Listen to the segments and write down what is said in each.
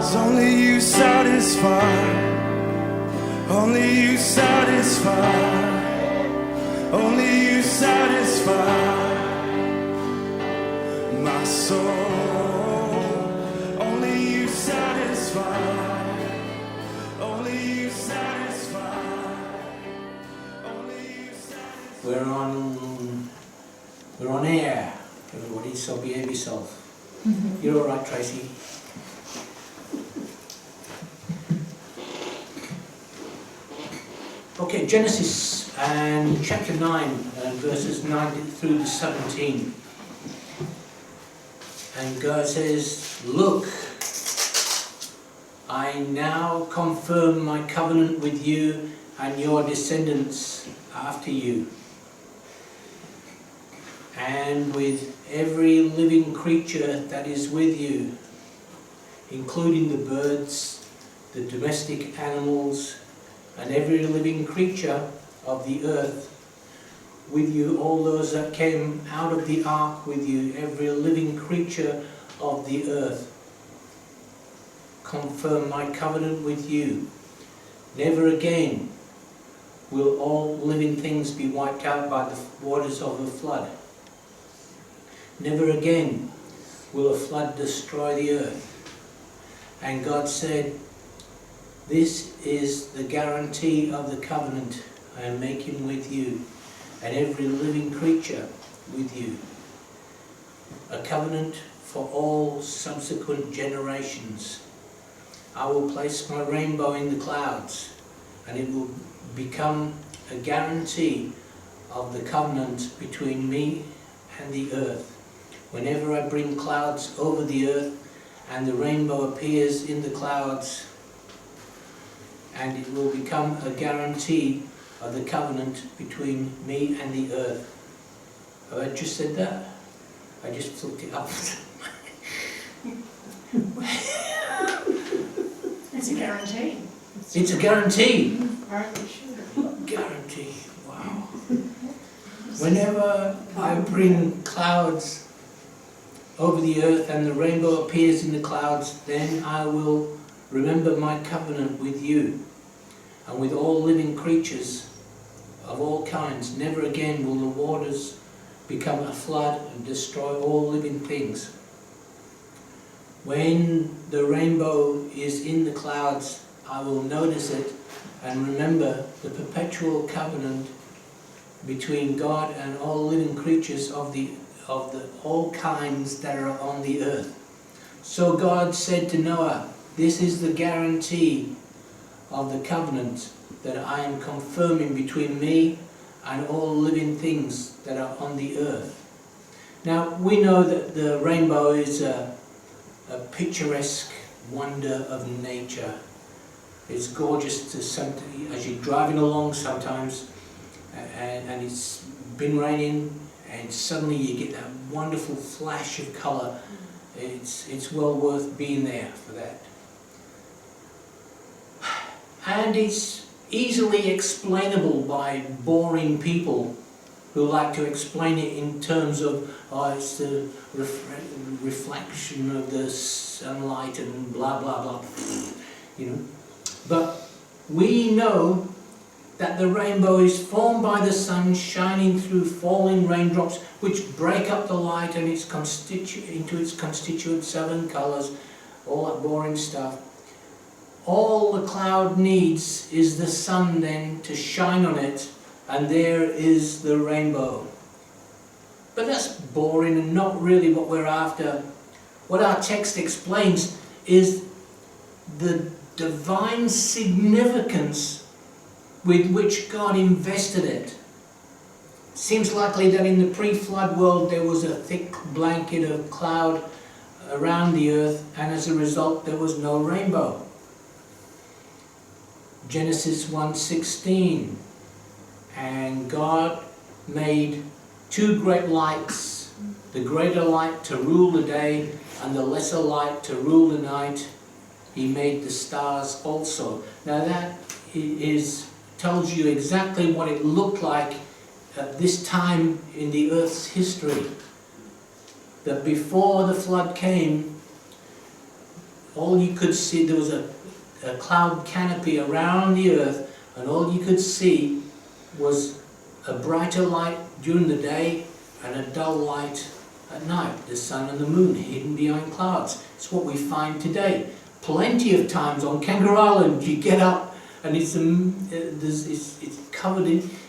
'Cause only you satisfy, only you satisfy, only you satisfy my soul. Only you satisfy, only you satisfy, only you satisfy. We're on air, everybody, so behave yourself. You're all right, Tracy. Okay, Genesis and chapter 9 and verses 9 through to 17. And God says, "Look, I now confirm my covenant with you and your descendants after you, and with every living creature that is with you, including the birds, the domestic animals, and every living creature of the earth, with you all those that came out of the ark with you, every living creature of the earth. Confirm my covenant with you. Never again will all living things be wiped out by the waters of the flood. Never again will a flood destroy the earth." And God said, "This is the guarantee of the covenant I am making with you and every living creature with you. A covenant for all subsequent generations. I will place my rainbow in the clouds, and it will become a guarantee of the covenant between me and the earth. Whenever I bring clouds over the earth, and the rainbow appears in the clouds, and it will become a guarantee of the covenant between me and the earth." Have I just said that? I just looked it up. It's a guarantee. It's a guarantee. Apparently sure. Guarantee. Wow. Whenever I bring clouds over the earth and the rainbow appears in the clouds, then I will remember my covenant with you and with all living creatures of all kinds. Never again will the waters become a flood and destroy all living things. When the rainbow is in the clouds, I will notice it and remember the perpetual covenant between God and all living creatures of all kinds that are on the earth. So God said to Noah, "This is the guarantee of the covenant that I am confirming between me and all living things that are on the earth." Now, we know that the rainbow is a picturesque wonder of nature. It's gorgeous as you're driving along sometimes, and it's been raining, and suddenly you get that wonderful flash of colour. It's well worth being there for that. And it's easily explainable by boring people who like to explain it in terms of, it's the reflection of the sunlight and blah blah blah, you know. But we know that the rainbow is formed by the sun shining through falling raindrops, which break up the light and into its constituent 7 colours, all that boring stuff. All the cloud needs is the sun then to shine on it, and there is the rainbow. But that's boring and not really what we're after. What our text explains is the divine significance with which God invested it. It seems likely that in the pre-flood world there was a thick blanket of cloud around the earth, and as a result there was no rainbow. Genesis 1:16, "And God made 2 great lights, the greater light to rule the day and the lesser light to rule the night. He made the stars also." Now that tells you exactly what it looked like at this time in the earth's history. That before the flood came, all you could see, there was a cloud canopy around the earth, and all you could see was a brighter light during the day and a dull light at night, the sun and the moon hidden behind clouds. It's what we find today. Plenty of times on Kangaroo Island you get up and it's covered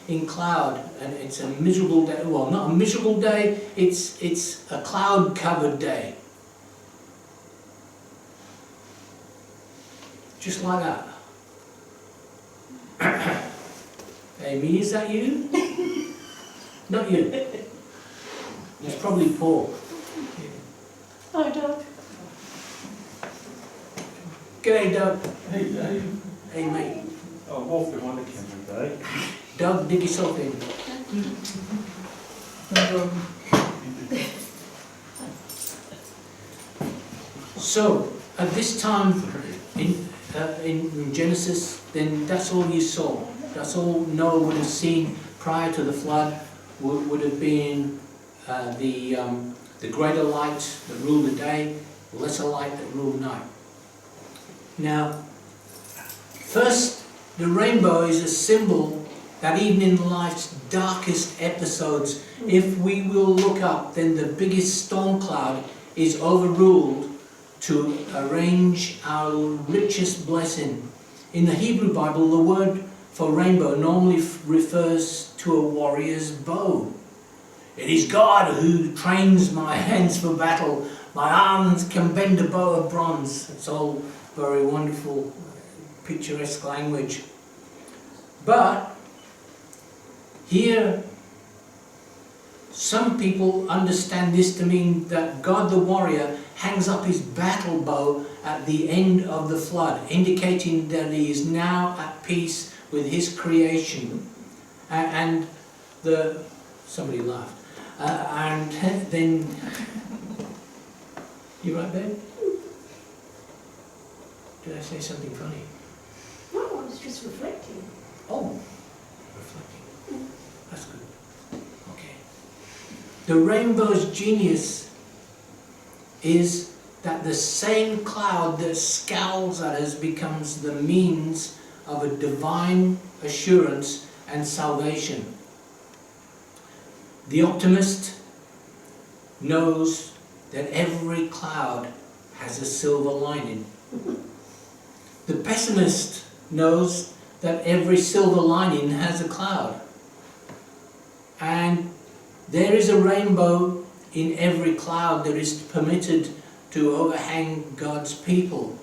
in cloud, and it's a miserable day. Well, not a miserable day, it's a cloud covered day. Just like that. Amy, is that you? Not you. It's probably Paul. Hi, Doug. G'day, Doug. Hey Dave. Hey, mate. I walked behind the camera today. Doug, dig yourself in. So, at this time in Genesis, then that's all you saw. That's all Noah would have seen prior to the flood. Would have been the greater light that ruled the day, the lesser light that ruled night. Now, first, the rainbow is a symbol that even in life's darkest episodes, if we will look up, then the biggest storm cloud is overruled to arrange our richest blessing. In the Hebrew Bible, the word for rainbow normally refers to a warrior's bow. It is God who trains my hands for battle. My arms can bend a bow of bronze. It's all very wonderful, picturesque language. But here, some people understand this to mean that God the warrior hangs up his battle bow at the end of the flood, indicating that he is now at peace with his creation. And somebody laughed. And then, you right, babe? Did I say something funny? No, I was just reflecting. Oh, reflecting. That's good. Okay. The rainbow's genius is that the same cloud that scowls at us becomes the means of a divine assurance and salvation. The optimist knows that every cloud has a silver lining. The pessimist knows that every silver lining has a cloud. And there is a rainbow in every cloud that is permitted to overhang God's people.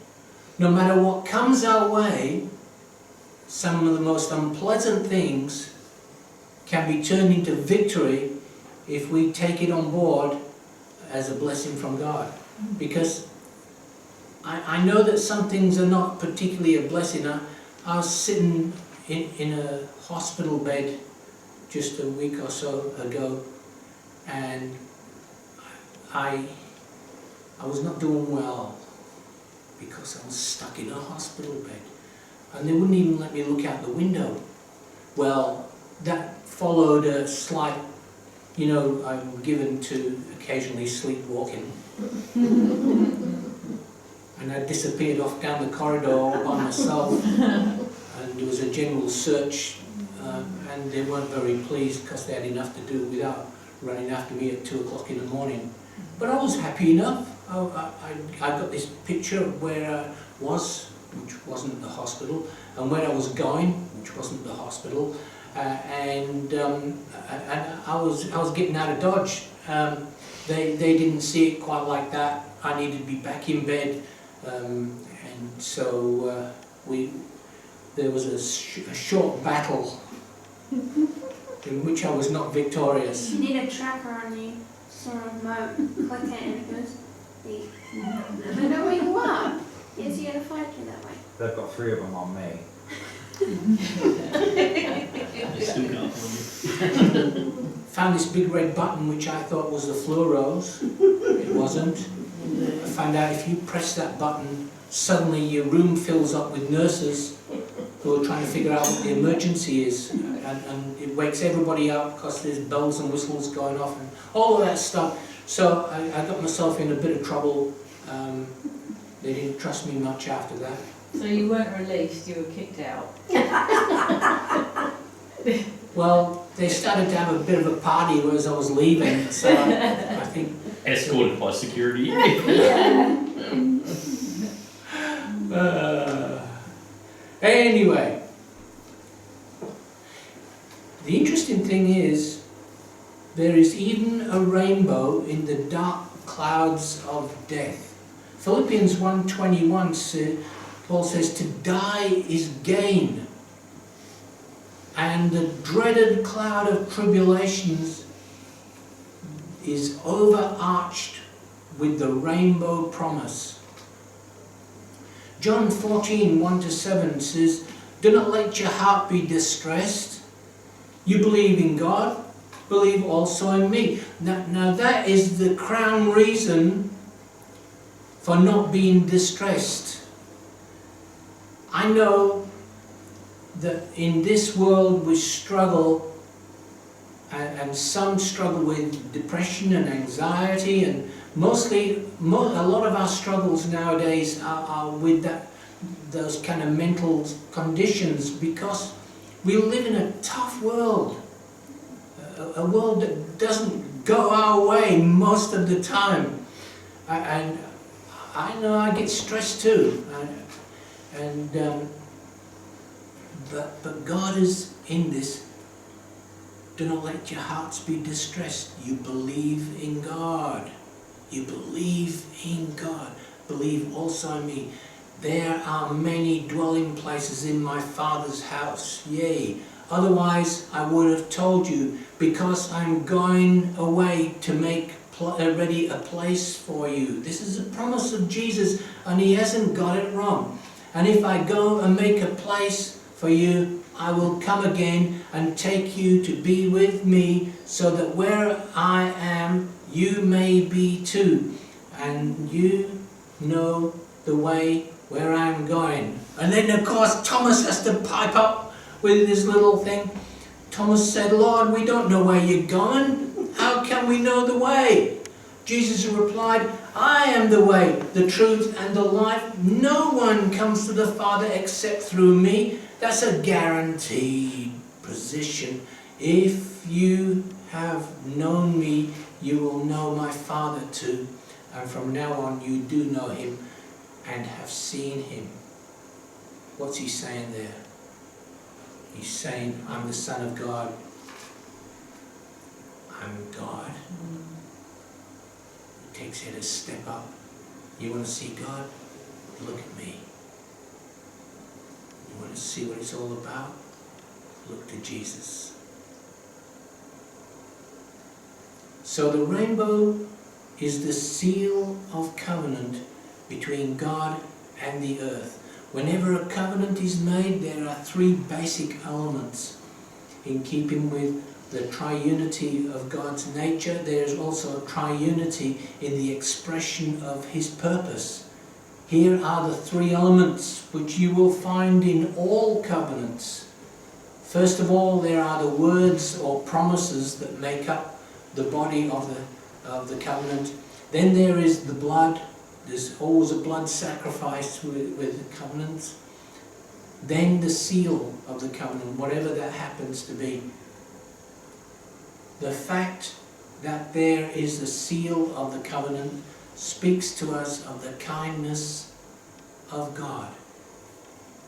No matter what comes our way, some of the most unpleasant things can be turned into victory if we take it on board as a blessing from God. Because I know that some things are not particularly a blessing. I was sitting in a hospital bed just a week or so ago, and I was not doing well because I was stuck in a hospital bed, and they wouldn't even let me look out the window. Well, that followed a slight, I'm given to occasionally sleepwalking. And I disappeared off down the corridor all by myself, and there was a general search, and they weren't very pleased because they had enough to do without running after me at 2 o'clock in the morning. But I was happy enough. I got this picture of where I was, which wasn't the hospital, and where I was going, which wasn't the hospital, and I was getting out of Dodge. They didn't see it quite like that. I needed to be back in bed, and so there was a short battle in which I was not victorious. You need a tracker on you, so remote. Click it and it goes beep. I know where you are. Yes, you gotta find you that way. They've got 3 of them on me. Found this big red button which I thought was the fluoros. It wasn't. I found out if you press that button, suddenly your room fills up with nurses who are trying to figure out what the emergency is, and it wakes everybody up because there's bells and whistles going off and all of that stuff. So I got myself in a bit of trouble They didn't trust me much after that. So you weren't released, you were kicked out. Well, they started to have a bit of a party as I was leaving, so I think... Escorted by security. Anyway, the interesting thing is, there is even a rainbow in the dark clouds of death. Philippians 1:21 says, Paul says, to die is gain, and the dreaded cloud of tribulations is overarched with the rainbow promise. John 14:1-7 says, do not let your heart be distressed. You believe in God, believe also in me. Now that is the crown reason for not being distressed. I know that in this world we struggle, and some struggle with depression and anxiety, and a lot of our struggles nowadays are with those kind of mental conditions, because we live in a tough world, a world that doesn't go our way most of the time, and I know I get stressed too, but God is in this. Do not let your hearts be distressed. You believe in God. You believe in God. Believe also in me. There are many dwelling places in my Father's house. Yea, otherwise I would have told you, because I'm going away to make ready a place for you. This is a promise of Jesus, and he hasn't got it wrong. And if I go and make a place for you, I will come again and take you to be with me, so that where I am, you may be too. And you know the way where I'm going. And then of course Thomas has to pipe up with this little thing. Thomas said, Lord, we don't know where you're going. How can we know the way? Jesus replied, I am the way, the truth, and the life. No one comes to the Father except through me. That's a guaranteed position. If you have known me, you will know my Father too. And from now on you do know him and have seen him. What's he saying there? He's saying, I'm the Son of God. I'm God. It takes it a step up. You want to see God? Look at me. You want to see what it's all about? Look to Jesus. So the rainbow is the seal of covenant between God and the earth. Whenever a covenant is made, there are three basic elements. In keeping with the triunity of God's nature, there is also a triunity in the expression of his purpose. Here are the three elements which you will find in all covenants. First of all, there are the words or promises that make up the body of the covenant. Then there is the blood. There's always a blood sacrifice with the covenants. Then the seal of the covenant, whatever that happens to be. The fact that there is the seal of the covenant speaks to us of the kindness of God.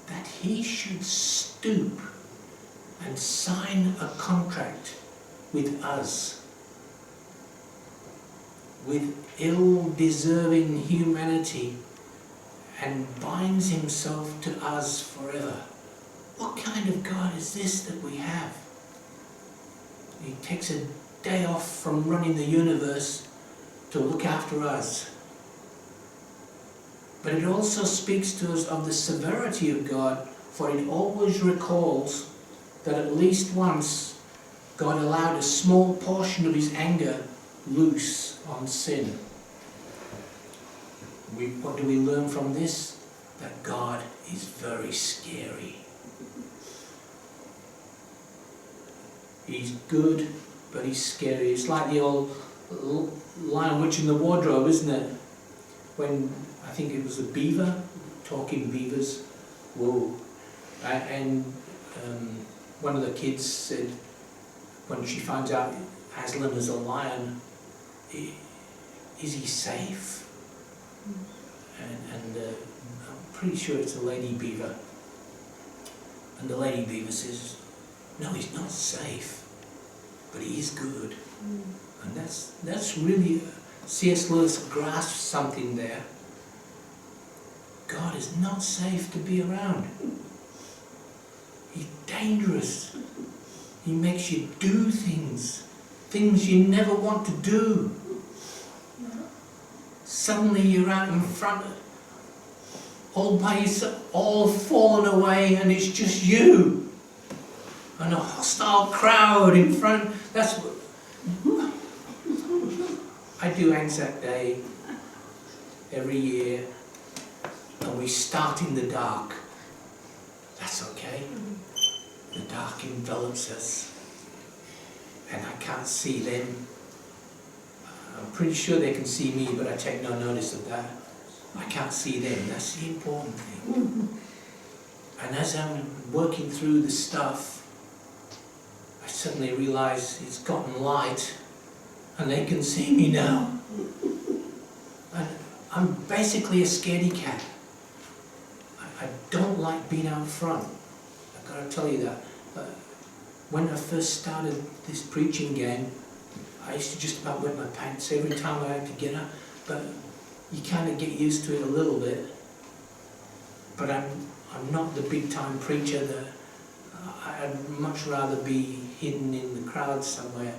That he should stoop and sign a contract with us, with ill-deserving humanity, and binds himself to us forever. What kind of God is this that we have? He takes a day off from running the universe to look after us. But it also speaks to us of the severity of God, for it always recalls that at least once God allowed a small portion of his anger loose on sin. What do we learn from this? That God is very scary. He's good, but he's scary. It's like the old Lion, Witch and the Wardrobe, isn't it? When I think it was a beaver, talking beavers. Whoa. And one of the kids said, when she finds out Aslan is a lion, is he safe? And I'm pretty sure it's a lady beaver. And the lady beaver says, no, he's not safe, but he is good. And that's really, C.S. Lewis grasped something there. God is not safe to be around. He's dangerous. He makes you do things you never want to do. Suddenly you're out in front, all by yourself, all fallen away, and it's just you. And a hostile crowd in front. That's what I do Anzac Day every year, and we start in the dark. That's okay. The dark envelops us, and I can't see them. I'm pretty sure they can see me, but I take no notice of that. I can't see them. That's the important thing. And as I'm working through the stuff, I suddenly realise it's gotten light, and they can see me now. And I'm basically a scaredy cat. I don't like being out front. I've got to tell you that. When I first started this preaching game, I used to just about wet my pants every time I had to get up. But you kind of get used to it a little bit. But I'm not the big time preacher. I'd much rather be hidden in the crowd somewhere.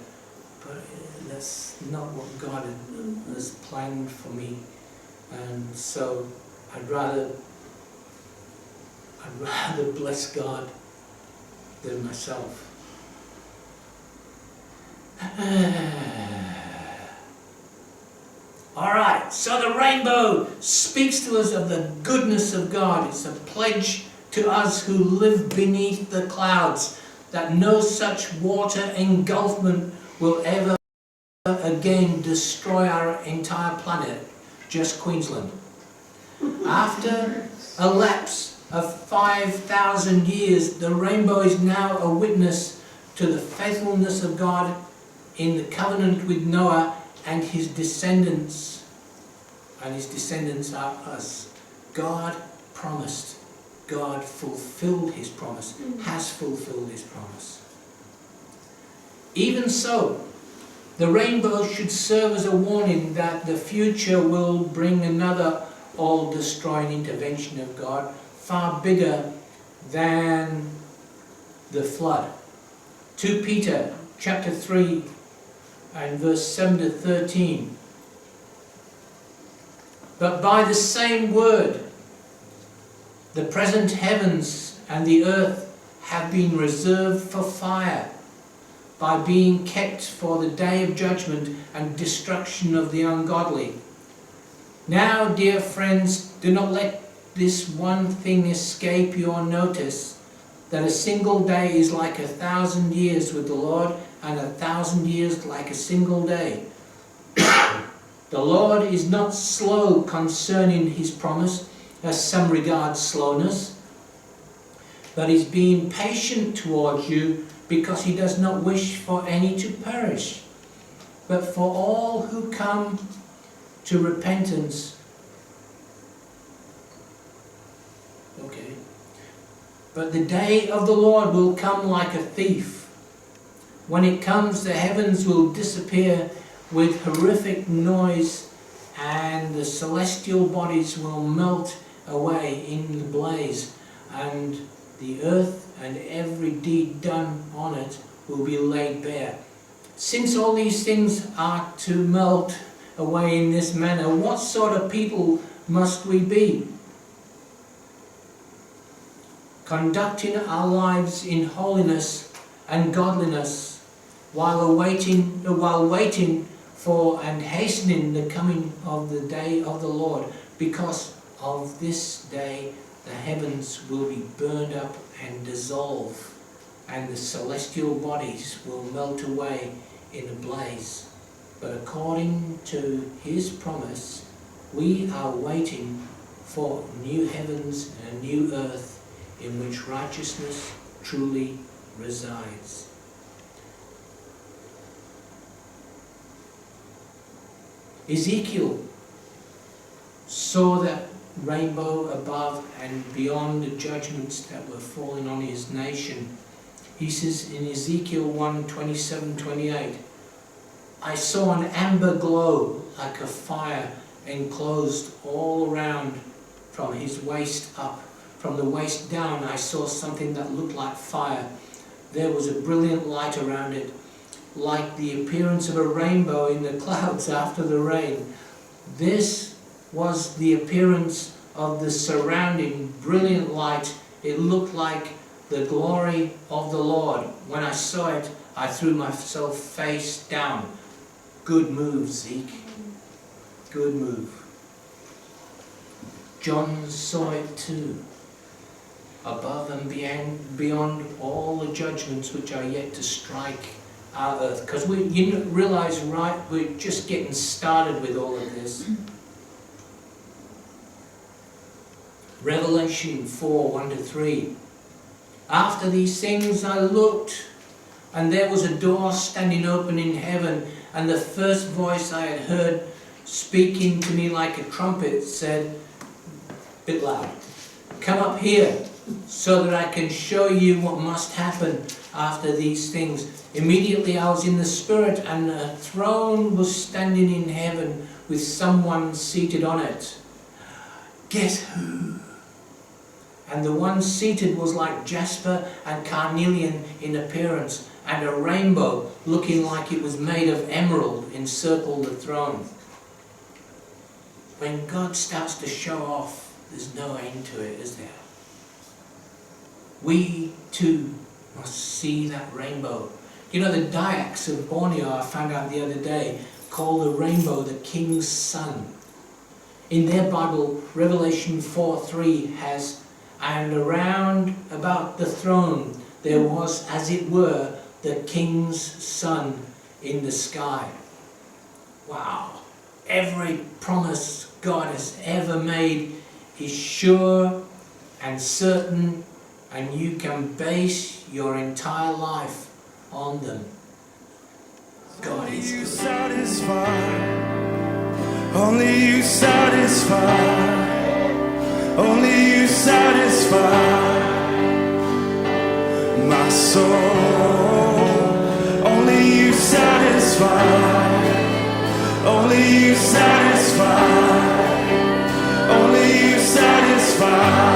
But that's not what God has planned for me. And so I'd rather bless God than myself. Alright, so the rainbow speaks to us of the goodness of God. It's a pledge to us who live beneath the clouds that no such water engulfment will ever again destroy our entire planet, just Queensland. After a lapse of 5,000 years, the rainbow is now a witness to the faithfulness of God in the covenant with Noah and his descendants. And his descendants are us. God promised. God fulfilled his promise, has fulfilled his promise. Even so, the rainbow should serve as a warning that the future will bring another all-destroying intervention of God, far bigger than the flood. 2 Peter chapter 3 and verse 7 to 13. But by the same word, the present heavens and the earth have been reserved for fire, by being kept for the day of judgment and destruction of the ungodly. Now, dear friends, do not let this one thing escape your notice, that a single day is like 1,000 years with the Lord, and 1,000 years like a single day. The Lord is not slow concerning his promise, as some regard slowness, but is being patient towards you, because he does not wish for any to perish, but for all who come to repentance. Okay. But the day of the Lord will come like a thief. When it comes, the heavens will disappear with horrific noise, and the celestial bodies will melt away in the blaze, and the earth and every deed done on it will be laid bare. Since all these things are to melt away in this manner, what sort of people must we be? Conducting our lives in holiness and godliness, while waiting for and hastening the coming of the day of the Lord, because of this day the heavens will be burned up and dissolve, and the celestial bodies will melt away in a blaze. But according to his promise, We are waiting for new heavens and a new earth in which righteousness truly resides. Ezekiel saw that rainbow above and beyond the judgments that were falling on his nation. He says in Ezekiel 1:27-28, I saw an amber glow like a fire enclosed all around from his waist up. From the waist down I saw something that looked like fire. There was a brilliant light around it, like the appearance of a rainbow in the clouds after the rain. This was the appearance of the surrounding brilliant light. It looked like the glory of the Lord. When I saw it, I threw myself face down. Good move, Zeke. Good move. John saw it too. Above and beyond all the judgments which are yet to strike our earth. Because you realise, right, we're just getting started with all of this. Revelation 4:1-3. After these things I looked, and there was a door standing open in heaven, and the first voice I had heard speaking to me like a trumpet said, a bit loud, come up here so that I can show you what must happen after these things. Immediately I was in the Spirit, and a throne was standing in heaven with someone seated on it. Guess who? And the one seated was like jasper and carnelian in appearance, and a rainbow looking like it was made of emerald encircled the throne. When God starts to show off, there's no end to it, is there? We too must see that rainbow. You know, the Dayaks of Borneo, I found out the other day, call the rainbow the King's Sun. In their Bible, Revelation 4:3 has, and around about the throne there was, as it were, the King's Sun in the sky. Wow. Every promise God has ever made is sure and certain, and you can base your entire life on them. God Only is you good. satisfy. Only you satisfy. Only you satisfy my soul. Only you satisfy. Only you satisfy. Only you satisfy.